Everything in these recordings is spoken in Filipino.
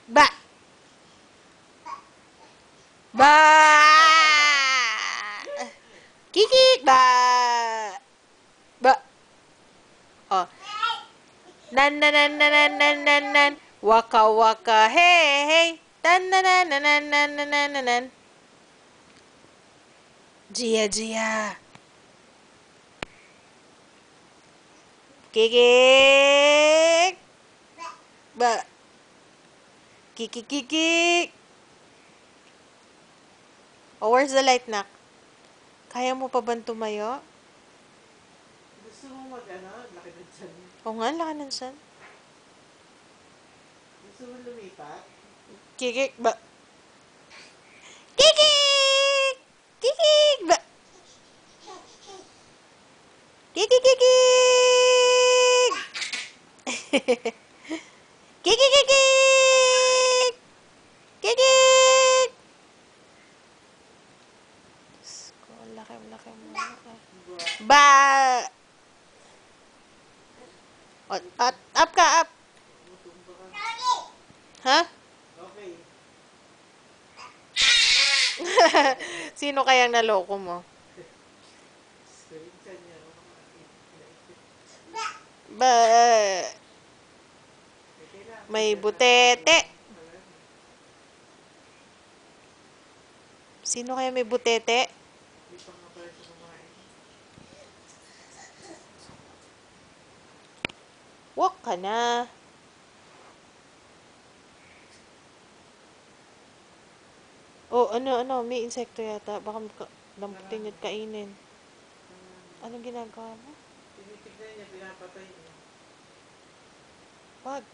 Ba! Ba! Kikik! Ba! Ba! Oh. Nan nan nan nan nan nan nan nan. Waka waka hey hey. Tan nan nan nan nan nan nan nan nan nan. Gia Gia. Kikik. Ba. Kikik kikik. Oh, where's the light, nak? Kaya mo pa ba tumayo? Gusto mo mag-ano? Laki ng tiyan. Oo nga, laki ng sun. Gusto mo lumipat? Kikik ba? Kikik! Kikik ba? Kikik kikik! Kikik kikik! Kikik! Laki mo. Ba! Up ka, up. Mutumba ka. Ha? Okay. Sino kayang naloko mo? Gusto yung tiyan niya. Ba! May butete. Sino kaya may butete? Hindi pa nga pala siya kumain. Walk ka na. Oh, ano, may insekto yata. Baka lamputin at kainin. Anong ginagawa mo? Tinitignan niya, pinapatay niya. Wag.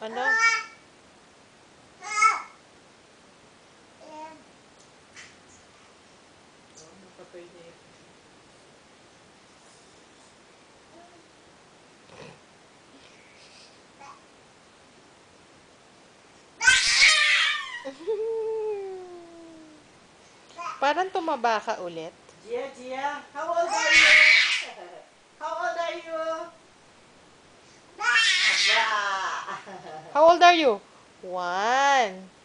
Ano? Oh, napatay niya yun. Parang tumaba ka ulit. Gia, Gia, how old are you? How old are you? Aba! How old are you? 1.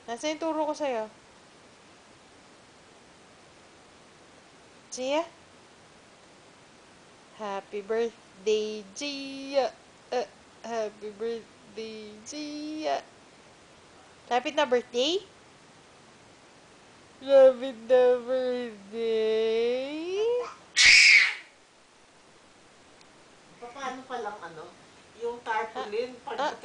Nasa yung turo ko sa'yo? Gia? Happy birthday, Gia! Happy birthday, Gia! Lapit na birthday? Lapit na birthday? Paano palang ano? Yung tarpaulin, pag